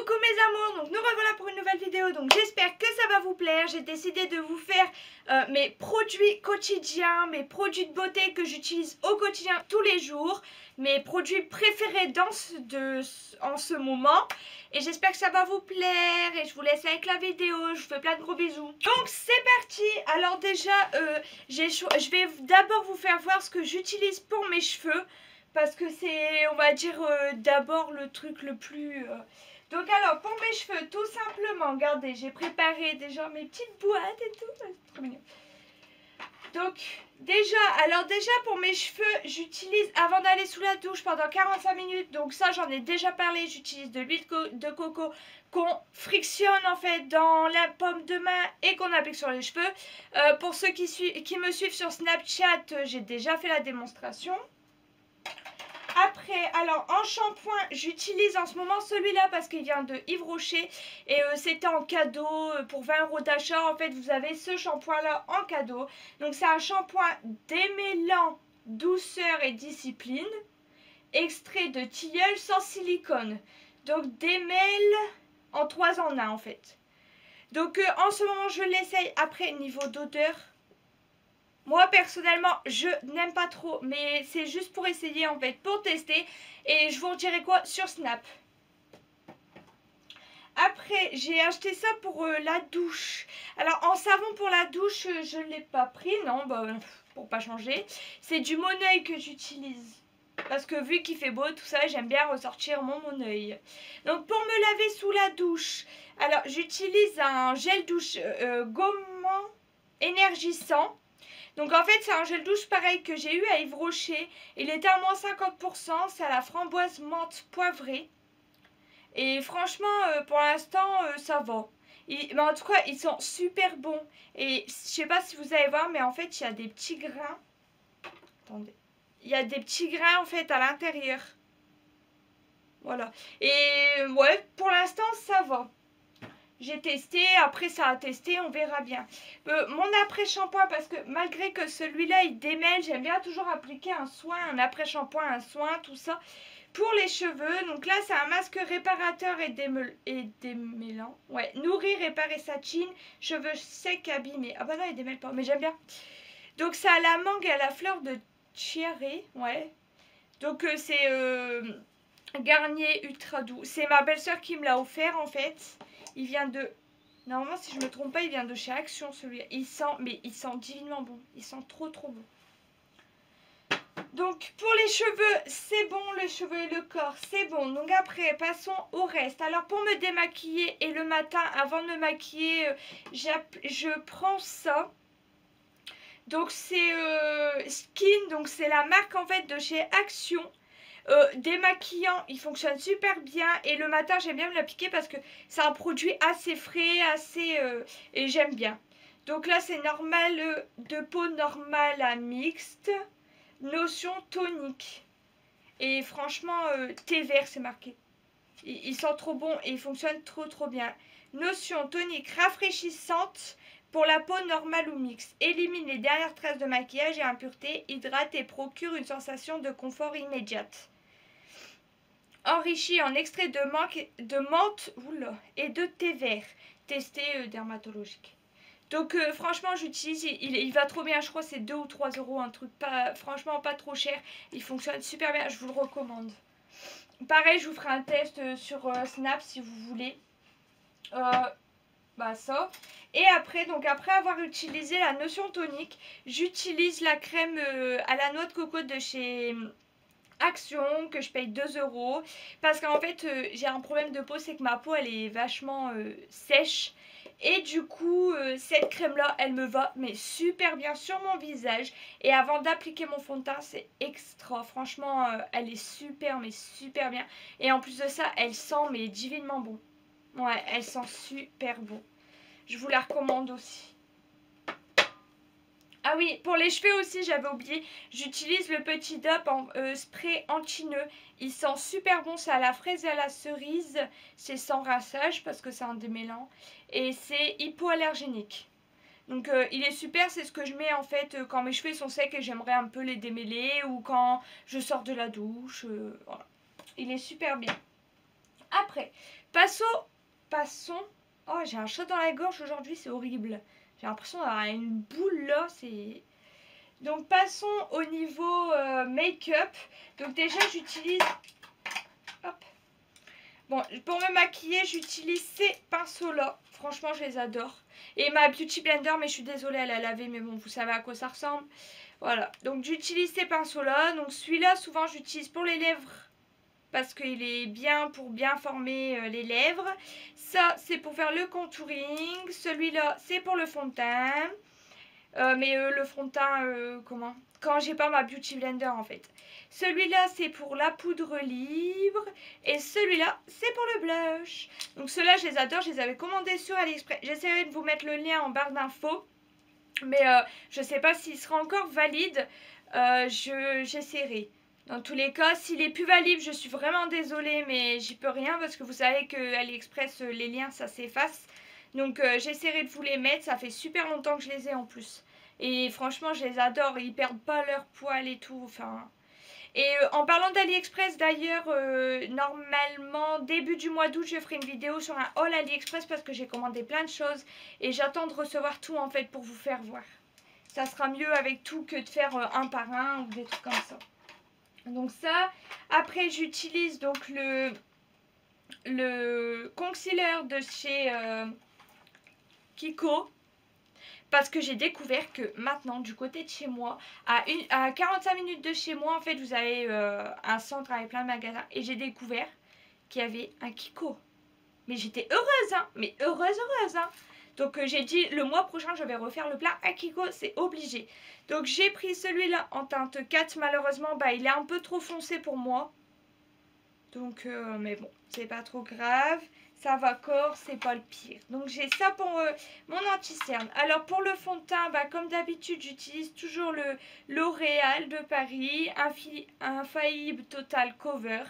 Coucou mes amours, donc nous revoilà pour une nouvelle vidéo, donc j'espère que ça va vous plaire. J'ai décidé de vous faire mes produits quotidiens, mes produits de beauté que j'utilise au quotidien tous les jours, mes produits préférés en ce moment, et j'espère que ça va vous plaire, et je vous laisse avec la vidéo, je vous fais plein de gros bisous. Donc c'est parti. Alors déjà, je vais d'abord vous faire voir ce que j'utilise pour mes cheveux, parce que c'est, on va dire, d'abord le truc le plus... Donc alors, pour mes cheveux, tout simplement, regardez, j'ai préparé déjà mes petites boîtes et tout, c'est trop mignon. Donc, déjà pour mes cheveux, j'utilise, avant d'aller sous la douche pendant 45 minutes, donc ça j'en ai déjà parlé, j'utilise de l'huile de coco qu'on frictionne en fait dans la paume de main et qu'on applique sur les cheveux. Pour ceux qui me suivent sur Snapchat, j'ai déjà fait la démonstration. Après, alors en shampoing, j'utilise en ce moment celui-là parce qu'il vient de Yves Rocher et c'était en cadeau pour 20 € d'achat. En fait, vous avez ce shampoing-là en cadeau. Donc, c'est un shampoing démêlant, douceur et discipline, extrait de tilleul sans silicone. Donc, démêle en 3 en 1 en fait. Donc, en ce moment, je l'essaye. Après, niveau d'odeur, moi personnellement je n'aime pas trop, mais c'est juste pour essayer en fait, pour tester, et je vous redirai quoi sur Snap. Après j'ai acheté ça pour la douche. Alors en savon pour la douche je ne l'ai pas pris, non, bah, pour pas changer. C'est du Moneuil que j'utilise. Parce que vu qu'il fait beau tout ça, j'aime bien ressortir mon Moneuil. Donc pour me laver sous la douche, alors j'utilise un gel douche gommant énergisant. Donc en fait c'est un gel douche pareil que j'ai eu à Yves Rocher. Il était à moins 50%, c'est à la framboise menthe poivrée. Et franchement pour l'instant ça va. Mais en tout cas ils sont super bons. Et je sais pas si vous allez voir, mais en fait il y a des petits grains. Attendez. Il y a des petits grains en fait à l'intérieur. Voilà. Et ouais, pour l'instant ça va. J'ai testé, après ça a testé, on verra bien. Mon après-shampoing, parce que malgré que celui-là il démêle, j'aime bien toujours appliquer un soin, un après-shampoing, un soin, tout ça. Pour les cheveux, donc là c'est un masque réparateur et démêlant. Ouais, nourrir, réparer, satine, cheveux secs, abîmés. Ah bah non, il démêle pas, mais j'aime bien. Donc ça a la mangue et à la fleur de cherry, ouais. Donc c'est Garnier ultra doux. C'est ma belle-sœur qui me l'a offert en fait. Il vient de... Normalement, si je me trompe pas, il vient de chez Action, celui-là. Il sent divinement bon. Il sent trop bon. Donc, pour les cheveux, c'est bon. Les cheveux et le corps, c'est bon. Donc après, passons au reste. Alors, pour me démaquiller et le matin, avant de me maquiller, je prends ça. Donc, c'est Skin. Donc, c'est la marque en fait de chez Action. Démaquillant, il fonctionne super bien, et le matin j'aime bien me l'appliquer parce que c'est un produit assez frais, et j'aime bien. Donc là c'est normal, de peau normale à mixte, notion tonique, et franchement thé vert c'est marqué. Il sent trop bon et il fonctionne trop bien. Notion tonique rafraîchissante pour la peau normale ou mixte. Élimine les dernières traces de maquillage et impuretés, hydrate et procure une sensation de confort immédiate. Enrichi en extrait de menthe et de thé vert. Testé dermatologique. Donc franchement j'utilise, il va trop bien, je crois c'est 2 ou 3 €, un truc franchement pas trop cher. Il fonctionne super bien, je vous le recommande. Pareil, je vous ferai un test sur Snap si vous voulez. Bah ça. Et après, donc après avoir utilisé la notion tonique, j'utilise la crème à la noix de coco de chez Action, que je paye 2 € parce qu'en fait j'ai un problème de peau, c'est que ma peau elle est vachement sèche, et du coup cette crème là elle me va mais super bien sur mon visage, et avant d'appliquer mon fond de teint c'est extra, franchement elle est super mais super bien, et en plus de ça elle sent mais divinement bon. Ouais, elle sent super bon, je vous la recommande aussi. Ah oui, pour les cheveux aussi, j'avais oublié, j'utilise le petit Dop en spray anti-nœud. Il sent super bon, c'est à la fraise et à la cerise. C'est sans rinçage parce que c'est un démêlant. Et c'est hypoallergénique. Donc il est super, c'est ce que je mets en fait quand mes cheveux sont secs et j'aimerais un peu les démêler, ou quand je sors de la douche. Voilà. Il est super bien. Après, Passons. Oh, j'ai un chat dans la gorge aujourd'hui, c'est horrible. J'ai l'impression d'avoir une boule là, c'est... Donc passons au niveau make-up. Donc déjà j'utilise... Hop. Bon, pour me maquiller, j'utilise ces pinceaux-là. Franchement, je les adore. Et ma Beauty Blender, mais je suis désolée, elle a lavé, mais bon, vous savez à quoi ça ressemble. Voilà, donc j'utilise ces pinceaux-là. Donc celui-là, souvent, j'utilise pour les lèvres. Parce qu'il est bien pour bien former les lèvres. Ça, c'est pour faire le contouring. Celui-là, c'est pour le fond de teint. Mais le fond de teint, comment? Quand j'ai pas ma Beauty Blender en fait. Celui-là c'est pour la poudre libre. Et celui-là c'est pour le blush. Donc ceux-là je les adore, je les avais commandés sur AliExpress. J'essaierai de vous mettre le lien en barre d'infos. Mais je sais pas s'il sera encore valide. J'essaierai. Dans tous les cas, s'il est plus valide, je suis vraiment désolée, mais j'y peux rien parce que vous savez que AliExpress, les liens ça s'efface. Donc j'essaierai de vous les mettre, ça fait super longtemps que je les ai en plus. Et franchement je les adore, ils perdent pas leur poil et tout. Enfin. Et en parlant d'AliExpress d'ailleurs, normalement début du mois d'août je ferai une vidéo sur un haul AliExpress parce que j'ai commandé plein de choses. Et j'attends de recevoir tout en fait pour vous faire voir. Ça sera mieux avec tout que de faire un par un ou des trucs comme ça. Donc ça, après j'utilise donc le concealer de chez... Kiko, parce que j'ai découvert que maintenant du côté de chez moi à 45 minutes de chez moi en fait vous avez un centre avec plein de magasins et j'ai découvert qu'il y avait un Kiko, mais j'étais heureuse hein, mais heureuse hein. Donc j'ai dit le mois prochain je vais refaire le plat à Kiko, c'est obligé. Donc j'ai pris celui-là en teinte 4, malheureusement bah il est un peu trop foncé pour moi, donc mais bon c'est pas trop grave. Ça va corps, c'est pas le pire. Donc j'ai ça pour mon anti-cerne. Alors pour le fond de teint, bah, comme d'habitude, j'utilise toujours le L'Oréal de Paris, Infaillible Total Cover.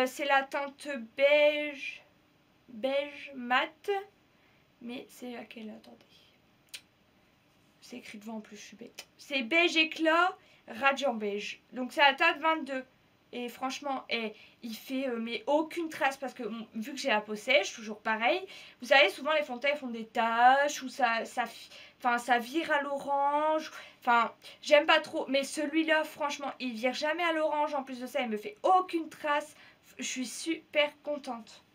C'est la teinte beige mat. Mais c'est laquelle? Attendez. C'est écrit devant en plus, je suis bête. C'est beige éclat, radiant beige. Donc c'est la teinte 22. Et franchement, il fait mais aucune trace parce que vu que j'ai la peau sèche, toujours pareil. Vous savez, souvent les fonds de teint font des taches ou ça vire à l'orange. Enfin, j'aime pas trop. Mais celui-là, franchement, il vire jamais à l'orange. En plus de ça, il me fait aucune trace. Je suis super contente.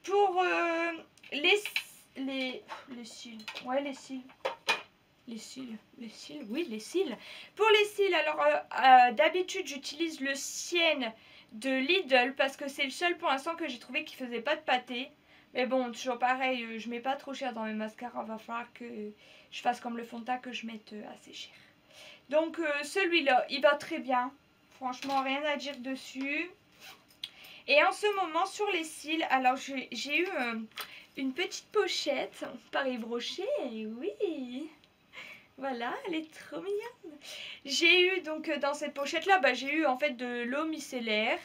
Pour les cils. Ouais, les cils. Les cils, oui, les cils. Pour les cils, alors d'habitude j'utilise le Sienne de Lidl parce que c'est le seul pour l'instant que j'ai trouvé qui faisait pas de pâté. Mais bon, toujours pareil, je mets pas trop cher dans mes mascaras, va falloir que je fasse comme le fond de teint, que je mette assez cher. Donc celui-là, il va très bien. Franchement, rien à dire dessus. Et en ce moment, sur les cils, alors j'ai eu une petite pochette par Yves Rocher, oui. Voilà, elle est trop mignonne. J'ai eu donc dans cette pochette là, bah, j'ai eu en fait de l'eau micellaire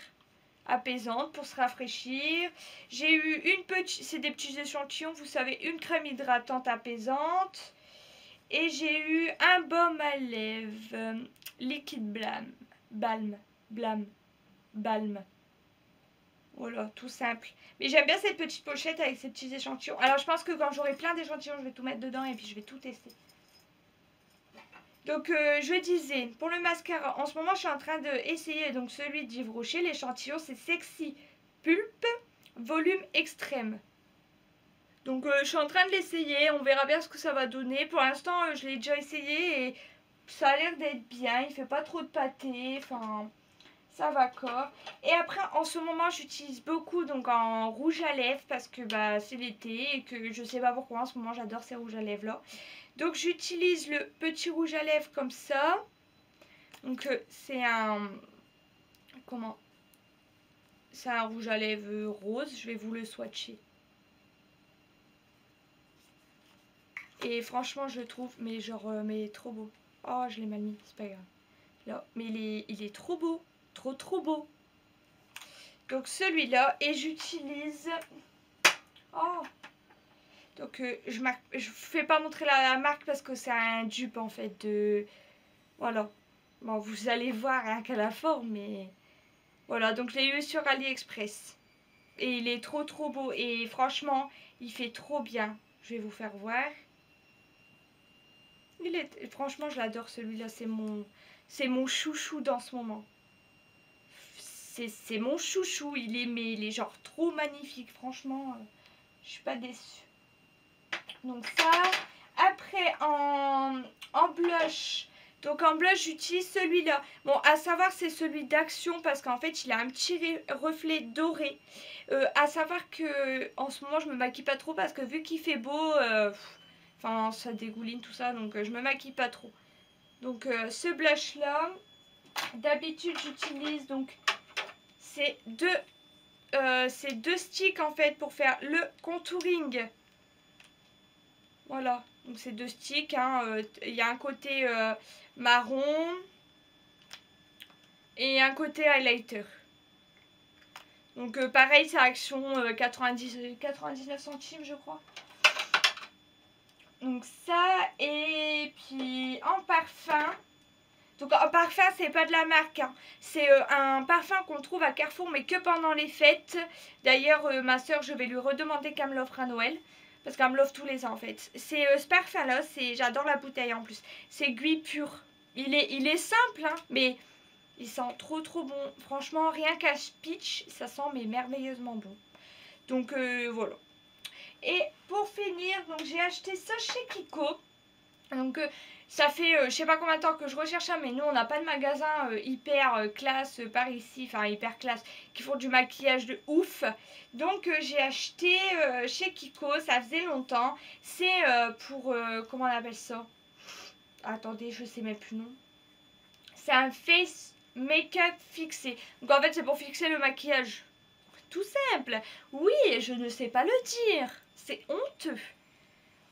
apaisante pour se rafraîchir. J'ai eu une petite, c'est des petits échantillons, vous savez, une crème hydratante apaisante. Et j'ai eu un baume à lèvres liquide balm. Voilà, tout simple. Mais j'aime bien cette petite pochette avec ces petits échantillons. Alors je pense que quand j'aurai plein d'échantillons, je vais tout mettre dedans et puis je vais tout tester. Donc je disais, pour le mascara, en ce moment je suis en train d'essayer donc celui d'Yves Rocher. L'échantillon c'est Sexy Pulp Volume Extrême. Donc je suis en train de l'essayer, on verra bien ce que ça va donner. Pour l'instant je l'ai déjà essayé et ça a l'air d'être bien, il fait pas trop de pâté, enfin ça va corps. Et après en ce moment j'utilise beaucoup donc en rouge à lèvres parce que bah, c'est l'été et que je sais pas pourquoi en ce moment j'adore ces rouges à lèvres là. Donc j'utilise le petit rouge à lèvres comme ça. Donc c'est un... Comment? C'est un rouge à lèvres rose. Je vais vous le swatcher. Et franchement je le trouve mais genre mais trop beau. Oh je l'ai mal mis, c'est pas grave. Là, mais il est trop beau. Trop beau. Donc celui-là. Et j'utilise... Oh. Donc je fais pas montrer la marque parce que c'est un dupe en fait de... Voilà. Bon vous allez voir rien qu'à la forme mais... Voilà donc je l'ai eu sur AliExpress. Et il est trop beau. Et franchement, il fait trop bien. Je vais vous faire voir. Franchement, je l'adore celui-là. C'est mon chouchou dans ce moment. C'est mon chouchou. Il est genre trop magnifique. Franchement, je suis pas déçue. Donc ça. Après, en blush. Donc en blush, j'utilise celui-là. Bon, à savoir, c'est celui d'Action parce qu'en fait, il a un petit reflet doré. À savoir que en ce moment, je me maquille pas trop parce que vu qu'il fait beau, enfin, ça dégouline tout ça, donc je me maquille pas trop. Donc ce blush-là, d'habitude, j'utilise donc ces deux sticks en fait pour faire le contouring. Voilà, donc c'est deux sticks, hein. Il y a un côté marron et un côté highlighter. Donc pareil, c'est Action 99 centimes je crois. Donc ça, et puis en parfum. Donc en parfum, c'est pas de la marque, hein. C'est un parfum qu'on trouve à Carrefour mais que pendant les fêtes. D'ailleurs ma soeur, je vais lui redemander qu'elle me l'offre à Noël. Parce qu'elle me l'offre tous les ans en fait. C'est ce parfum là, j'adore la bouteille en plus. C'est Gui Pur. Il est simple hein, mais il sent trop bon. Franchement, rien qu'à Peach, ça sent mais merveilleusement bon. Donc voilà. Et pour finir, donc j'ai acheté ça chez Kiko. Donc ça fait je sais pas combien de temps que je recherche ça, mais nous on n'a pas de magasin hyper classe par ici, enfin hyper classe, qui font du maquillage de ouf. Donc j'ai acheté chez Kiko, ça faisait longtemps. C'est pour, comment on appelle ça? Attendez, je sais même plus le nom. C'est un face make-up fixé. Donc en fait c'est pour fixer le maquillage. Tout simple. Oui, je ne sais pas le dire. C'est honteux.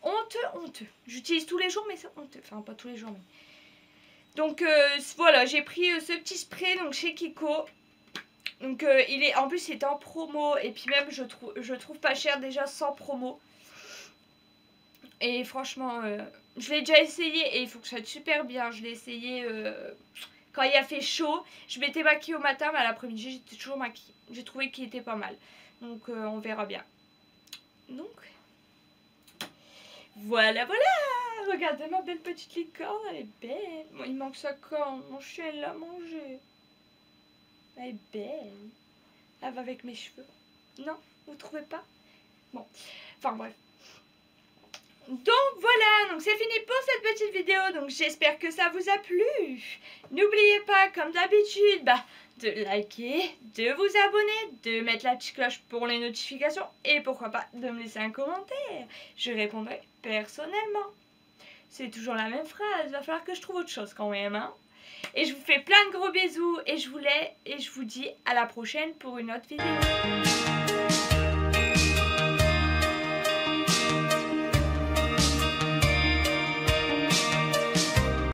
Honteux. J'utilise tous les jours, mais c'est honteux. Enfin, pas tous les jours, mais... Donc, voilà, j'ai pris ce petit spray donc chez Kiko. Donc, en plus, il est en promo. Et puis même, je trouve pas cher déjà sans promo. Et franchement, je l'ai déjà essayé et il faut que ça soit super bien. Je l'ai essayé quand il a fait chaud. Je m'étais maquillée au matin, mais à l'après-midi, j'étais toujours maquillée. J'ai trouvé qu'il était pas mal. Donc, on verra bien. Donc... Voilà. Regardez ma belle petite licorne, elle est belle. Bon, il manque sa corne, mon chien l'a mangé. Elle est belle. Elle va avec mes cheveux. Non, vous trouvez pas? Bon, enfin bref. Donc voilà, donc c'est fini pour cette petite vidéo. Donc j'espère que ça vous a plu. N'oubliez pas, comme d'habitude, de liker, de vous abonner, de mettre la petite cloche pour les notifications et pourquoi pas de me laisser un commentaire. Je répondrai personnellement. C'est toujours la même phrase, il va falloir que je trouve autre chose quand même, hein. Et je vous fais plein de gros bisous et je vous dis à la prochaine pour une autre vidéo.